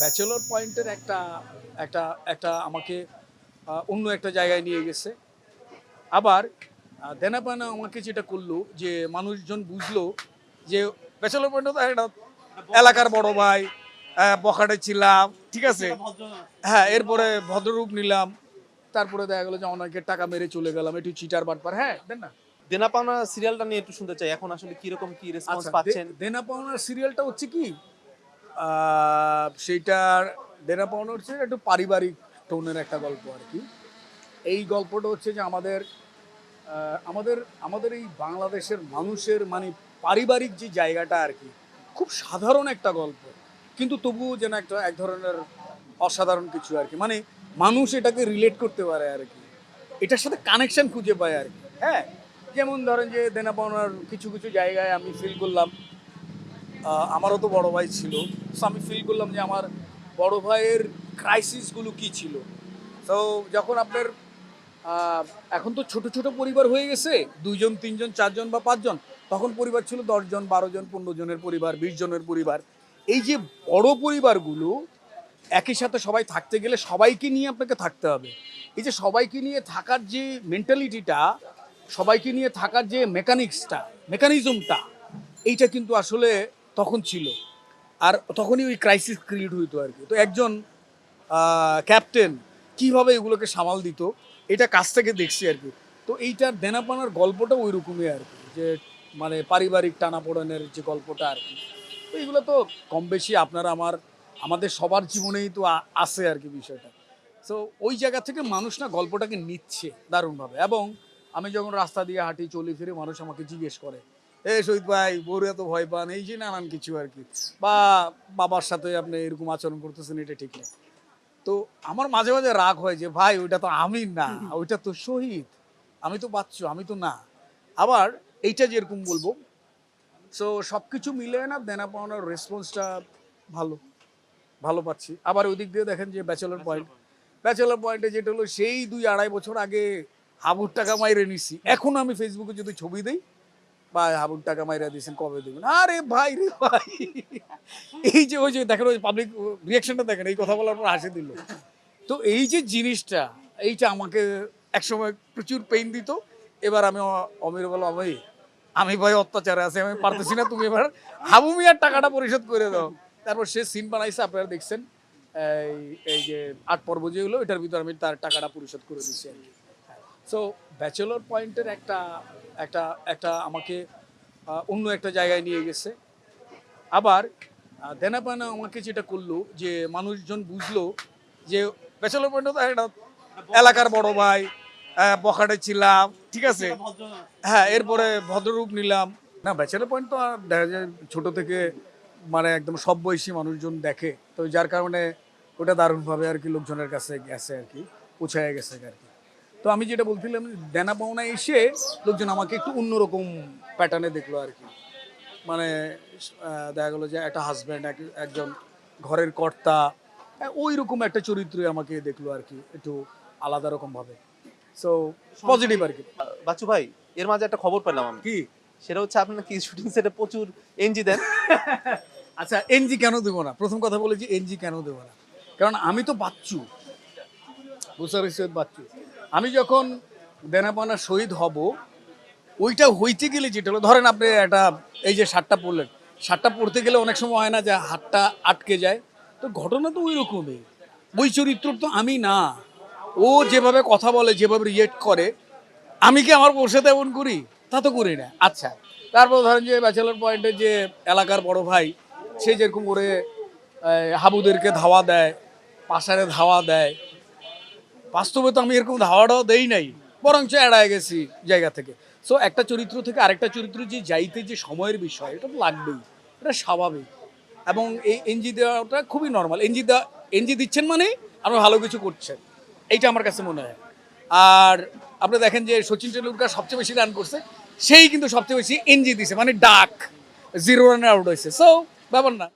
Bachelor পয়েন্টের একটা একটা একটা আমাকে অন্য একটা জায়গায় নিয়ে গেছে। আবার দেনাপানা আমাকে যেটা করলো যে মানুষজন বুঝলো যে ব্যাচেলর পয়েন্টও তো একটা এলাকার বড় ভাই, বখাটে ছিলাম, ঠিক আছে। হ্যাঁ, এরপরে ভদ্ররূপ নিলাম। তারপরে দেখা গেলো যে অনেকের টাকা মেরে চলে গেলাম, একটু চিটার বাটপার। হ্যাঁ, দেন না। দেনা পাওনা সিরিয়ালটা নিয়ে একটু শুনতে চাই। এখন আসলে কিরকম কি রেসপন্স আচ্ছা, পাচ্ছেন? দেনা পাওনার সিরিয়ালটা হচ্ছে কি, সেইটা দেনা পাওনা হচ্ছে একটু পারিবারিক টোনের একটা গল্প আর কি। এই গল্পটা হচ্ছে যে আমাদের আমাদের আমাদের এই বাংলাদেশের মানুষের মানে পারিবারিক যে জায়গাটা আর কি, খুব সাধারণ একটা গল্প, কিন্তু তবুও যেন একটা এক ধরনের অসাধারণ কিছু আর কি। মানে মানুষ এটাকে রিলেট করতে পারে আর কি, এটার সাথে কানেকশন খুঁজে পায় আর কি। হ্যাঁ, যেমন ধরেন যে দেনা পাওনার কিছু কিছু জায়গায় আমি ফিল করলাম, আমারও তো বড় ভাই ছিল, সো আমি ফিল করলাম যে আমার বড় ভাইয়ের ক্রাইসিসগুলো কী ছিল। তো যখন আপনার এখন তো ছোট ছোট পরিবার হয়ে গেছে, 2 জন 3 জন 4 জন বা 5 জন, তখন পরিবার ছিল 10 জন 12 জন 15 জনের পরিবার, 20 জনের পরিবার। এই যে বড় পরিবারগুলো একই সাথে সবাই থাকতে গেলে সবাইকে নিয়ে আপনাকে থাকতে হবে। এই যে সবাইকে নিয়ে থাকার যে মেন্টালিটিটা, সবাইকে নিয়ে থাকার যে মেকানিজমটা, এইটা কিন্তু আসলে তখন ছিল। আর তখনই ওই ক্রাইসিস ক্রিয়েট হইতো আর কি। তো একজন ক্যাপ্টেন কিভাবে এগুলোকে সামাল দিত, এটা কাছ থেকে দেখছি আর কি। তো এইটার দেনাপানার গল্পটা ওই রকমই আর কি, যে মানে পারিবারিক টানাপোড়েনের যে গল্পটা আর কি। তো এগুলো তো কম বেশি আমাদের সবার জীবনেই তো আছে আর কি বিষয়টা। সো ওই জায়গা থেকে মানুষ না গল্পটাকে নিচ্ছে দারুণভাবে। এবং আমি যখন রাস্তা দিয়ে হাঁটি চলি ফিরে, মানুষ আমাকে জিজ্ঞেস করে, এ শহীদ ভাই বউরে এত ভয় পান, এই যে নানান কিছু আর কি, বা বাবার সাথে আপনি এরকম আচরণ করতেছেন, এটা ঠিক না। তো আমার মাঝে মাঝে রাগ হয় যে ভাই ওইটা তো আমি না, ওইটা তো শহীদ, আমি তো বাচ্চু, আমি তো না। আবার এইটা যেরকম বলবো, সো সব কিছু মিলে না দেনা পাওনার রেসপন্সটা ভালো ভালো পাচ্ছি। আবার ওই দিক দিয়ে দেখেন যে ব্যাচেলর পয়েন্টে যেটা হলো, সেই 2-2.5 বছর আগে হাবুর টাকা মাইরে নিছি, এখন আমি ফেসবুকে যদি ছবি দিই, বা হাবুর টাকা মাইরা দিয়েছেন কবে দেবেন, আরে ভাই রে ভাই, এই যে ওই যে দেখেন ওই পাবলিক রিয়াকশনটা দেখেন, এই কথা বলার পর হাসি দিল। তো এই যে জিনিসটা, এইটা আমাকে একসময় প্রচুর পেইন দিত। এবার আমি অমির বলো, আমি ভাই অত্যাচারে আছি, আমি পারতেছি না, তুমি এবার হাবু মিয়ার টাকাটা পরিশোধ করে দাও। তারপর সে সিন বানাইছে, আপনারা দেখছেন, এই এই যে 8 পর্ব যেগুলো, এটার ভিতর আমি তার টাকাটা পরিশোধ করে দিচ্ছি আর কি। সো ব্যাচেলর পয়েন্টের একটা একটা একটা আমাকে অন্য একটা জায়গায় নিয়ে গেছে। আবার দেনাপানা আমাকে যেটা করলো যে মানুষজন বুঝলো যে ব্যাচেলর পয়েন্টও তো একটা এলাকার বড় ভাই, বখাটে ছিলাম, ঠিক আছে। হ্যাঁ, এরপরে ভদ্ররূপ নিলাম। না, ব্যাচেলর পয়েন্ট তো দেখা যায় ছোট থেকে মানে একদম সব বয়সী মানুষজন দেখে, তো যার কারণে ওটা দারুণভাবে আর কি লোকজনের কাছে গেছে আর কি, পৌঁছায় গেছে আর কি। তো আমি যেটা বলছিলাম, দেনা পাওনা এসে লোকজন আমাকে একটু অন্যরকম প্যাটার্নে দেখলো আর কি। মানে দেখা গেলো যে একটা হাজব্যান্ড, একজন ঘরের কর্তা, ওই রকম একটা চরিত্রে আমাকে দেখলো আর কি, একটু আলাদা রকম ভাবে। সো পজিটিভ আর কি। বাচ্চু ভাই, এর মাঝে একটা খবর পেলাম আমি। কি? সেটা হচ্ছে আপনি নাকি শুটিং সেটে প্রচুর এনজি দেন। আচ্ছা, এনজি কেন দেবো না? প্রথম কথা বলেছি, এনজি কেন দেবো না, কারণ আমি তো বাচ্চু, বুসারি সৈয়দ বাচ্চু। আমি যখন দেনাপানা শহীদ হব, ওইটা হইতে গেলে যেটা হলো, ধরেন আপনি একটা এই যে শার্টটা পরলেন, শার্টটা পরতে গেলে অনেক সময় হয় না যে হাতটা আটকে যায়, তো ঘটনা তো ওই রকমই। ওই চরিত্র তো আমি না। ও যেভাবে কথা বলে, যেভাবে রিয়েক্ট করে, আমি কি আমার বউর সাথে এমন করি? তা তো করি না। আচ্ছা, তারপর ধরেন যে ব্যাচেলর পয়েন্টে যে এলাকার বড় ভাই, সে যেরকম করে হাবুদেরকে ধাওয়া দেয়, পাশারে ধাওয়া দেয়, বাস্তবে তো আমি এরকম ধাওয়াটাও দেই নাই, বরঞ্চ এড়ায় গেছি জায়গা থেকে। সো একটা চরিত্র থেকে আরেকটা চরিত্র যে যাইতে যে সময়ের বিষয়, এটা তো লাগবেই, এটা স্বাভাবিক। এবং এই এনজি দেওয়াটা খুবই নর্মাল। এনজি দিচ্ছেন মানে আপনি ভালো কিছু করছেন, এইটা আমার কাছে মনে হয়। আর আপনি দেখেন যে সচিন টেন্ডুলকার সবচেয়ে বেশি রান করছে, সেই কিন্তু সবচেয়ে বেশি এনজি দিছে, মানে ডাক 0 রানে আউট হয়েছে। সো ব্যাপার না।